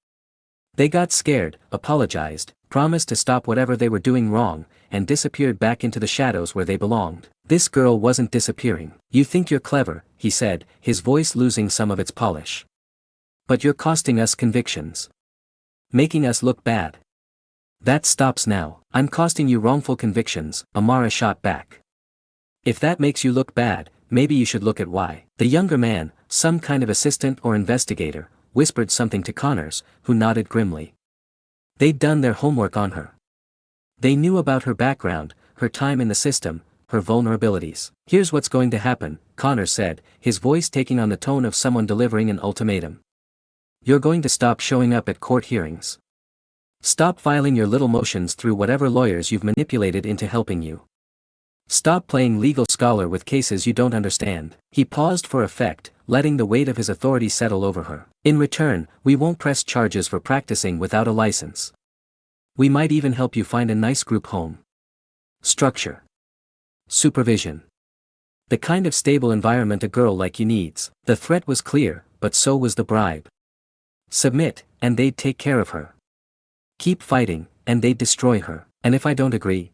They got scared, apologized, promised to stop whatever they were doing wrong, and disappeared back into the shadows where they belonged. This girl wasn't disappearing. You think you're clever, he said, his voice losing some of its polish. But you're costing us convictions. Making us look bad. That stops now. I'm costing you wrongful convictions, Amara shot back. If that makes you look bad, maybe you should look at why. The younger man, some kind of assistant or investigator, whispered something to Connors, who nodded grimly. They'd done their homework on her. They knew about her background, her time in the system, her vulnerabilities. Here's what's going to happen, Connors said, his voice taking on the tone of someone delivering an ultimatum. You're going to stop showing up at court hearings. Stop filing your little motions through whatever lawyers you've manipulated into helping you. Stop playing legal scholar with cases you don't understand. He paused for effect, letting the weight of his authority settle over her. In return, we won't press charges for practicing without a license. We might even help you find a nice group home. Structure. Supervision. The kind of stable environment a girl like you needs. The threat was clear, but so was the bribe. Submit, and they'd take care of her. Keep fighting, and they'd destroy her. And if I don't agree?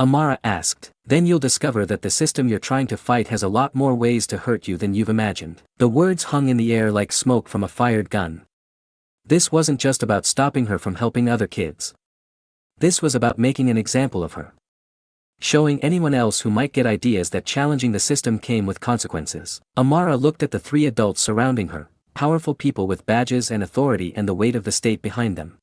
Amara asked. Then you'll discover that the system you're trying to fight has a lot more ways to hurt you than you've imagined. The words hung in the air like smoke from a fired gun. This wasn't just about stopping her from helping other kids. This was about making an example of her. Showing anyone else who might get ideas that challenging the system came with consequences. Amara looked at the three adults surrounding her, powerful people with badges and authority and the weight of the state behind them.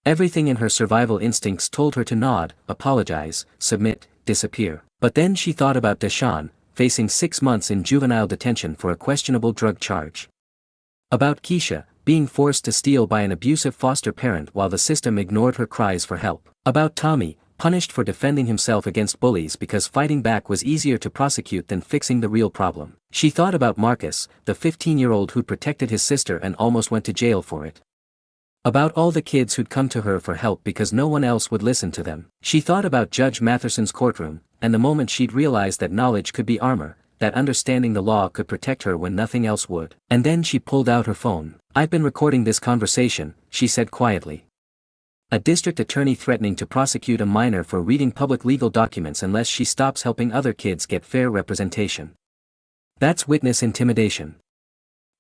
Everything in her survival instincts told her to nod, apologize, submit, disappear. But then she thought about Deshawn, facing 6 months in juvenile detention for a questionable drug charge. About Keisha, being forced to steal by an abusive foster parent while the system ignored her cries for help. About Tommy, punished for defending himself against bullies because fighting back was easier to prosecute than fixing the real problem. She thought about Marcus, the 15-year-old who protected his sister and almost went to jail for it. About all the kids who'd come to her for help because no one else would listen to them. She thought about Judge Matherson's courtroom, and the moment she'd realized that knowledge could be armor, that understanding the law could protect her when nothing else would. And then she pulled out her phone. I've been recording this conversation, she said quietly. A district attorney threatening to prosecute a minor for reading public legal documents unless she stops helping other kids get fair representation. That's witness intimidation.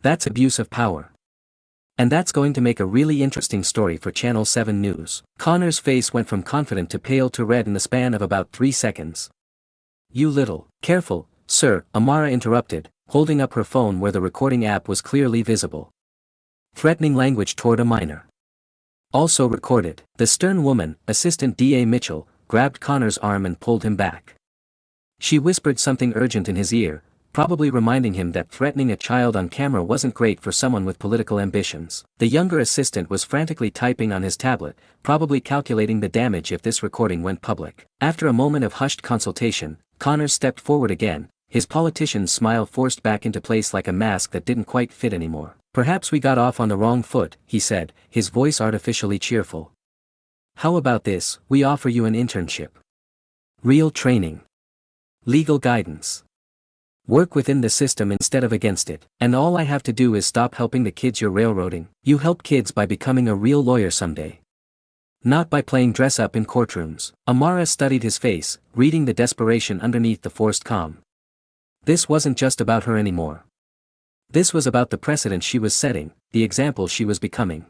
That's abuse of power. And that's going to make a really interesting story for Channel 7 News. Connor's face went from confident to pale to red in the span of about 3 seconds. You little. Careful, sir, Amara interrupted, holding up her phone where the recording app was clearly visible. Threatening language toward a minor. Also recorded. The stern woman, Assistant D.A. Mitchell, grabbed Connor's arm and pulled him back. She whispered something urgent in his ear, probably reminding him that threatening a child on camera wasn't great for someone with political ambitions. The younger assistant was frantically typing on his tablet, probably calculating the damage if this recording went public. After a moment of hushed consultation, Connor stepped forward again, his politician's smile forced back into place like a mask that didn't quite fit anymore. Perhaps we got off on the wrong foot, he said, his voice artificially cheerful. How about this? We offer you an internship. Real training. Legal guidance. Work within the system instead of against it. And all I have to do is stop helping the kids you're railroading. You help kids by becoming a real lawyer someday. Not by playing dress up in courtrooms. Amara studied his face, reading the desperation underneath the forced calm. This wasn't just about her anymore. This was about the precedent she was setting, the example she was becoming.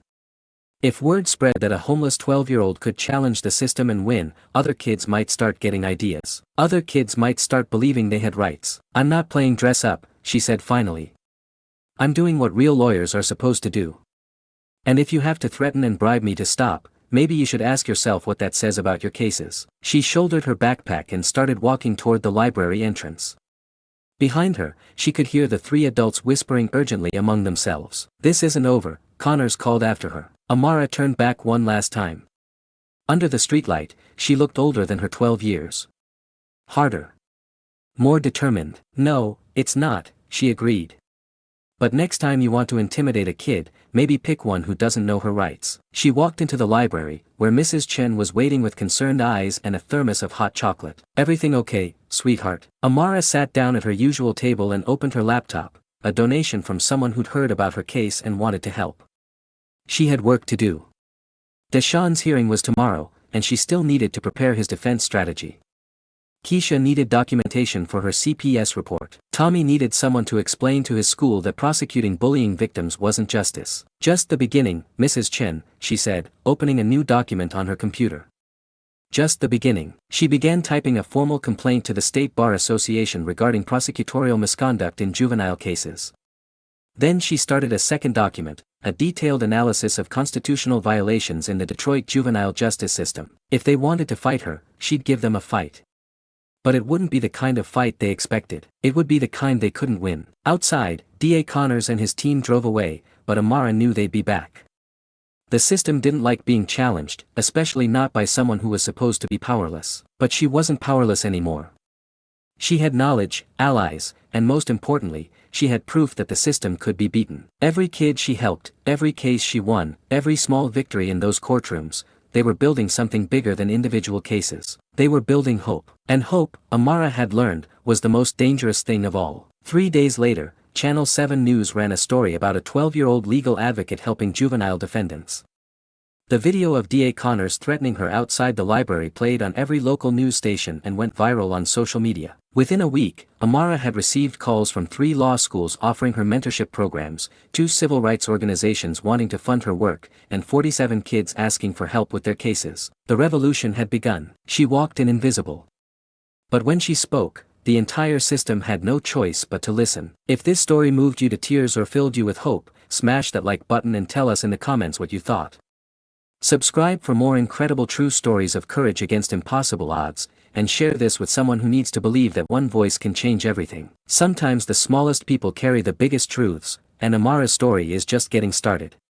If word spread that a homeless 12-year-old could challenge the system and win, other kids might start getting ideas. Other kids might start believing they had rights. I'm not playing dress up, she said finally. I'm doing what real lawyers are supposed to do. And if you have to threaten and bribe me to stop, maybe you should ask yourself what that says about your cases. She shouldered her backpack and started walking toward the library entrance. Behind her, she could hear the three adults whispering urgently among themselves. This isn't over, Connors called after her. Amara turned back one last time. Under the streetlight, she looked older than her 12 years. Harder. More determined. No, it's not, she agreed. But next time you want to intimidate a kid, maybe pick one who doesn't know her rights. She walked into the library, where Mrs. Chen was waiting with concerned eyes and a thermos of hot chocolate. Everything okay, sweetheart? Amara sat down at her usual table and opened her laptop, a donation from someone who'd heard about her case and wanted to help. She had work to do. Deshawn's hearing was tomorrow, and she still needed to prepare his defense strategy. Keisha needed documentation for her CPS report. Tommy needed someone to explain to his school that prosecuting bullying victims wasn't justice. Just the beginning, Mrs. Chen, she said, opening a new document on her computer. Just the beginning. She began typing a formal complaint to the State Bar Association regarding prosecutorial misconduct in juvenile cases. Then she started a second document, a detailed analysis of constitutional violations in the Detroit juvenile justice system. If they wanted to fight her, she'd give them a fight. But it wouldn't be the kind of fight they expected. It would be the kind they couldn't win. Outside, D.A. Connors and his team drove away, but Amara knew they'd be back. The system didn't like being challenged, especially not by someone who was supposed to be powerless. But she wasn't powerless anymore. She had knowledge, allies, and most importantly, she had proof that the system could be beaten. Every kid she helped, every case she won, every small victory in those courtrooms, they were building something bigger than individual cases. They were building hope. And hope, Amara had learned, was the most dangerous thing of all. 3 days later, Channel 7 News ran a story about a 12-year-old legal advocate helping juvenile defendants. The video of D.A. Connors threatening her outside the library played on every local news station and went viral on social media. Within a week, Amara had received calls from 3 law schools offering her mentorship programs, 2 civil rights organizations wanting to fund her work, and 47 kids asking for help with their cases. The revolution had begun. She walked in invisible. But when she spoke, the entire system had no choice but to listen. If this story moved you to tears or filled you with hope, smash that like button and tell us in the comments what you thought. Subscribe for more incredible true stories of courage against impossible odds, and share this with someone who needs to believe that one voice can change everything. Sometimes the smallest people carry the biggest truths, and Amara's story is just getting started.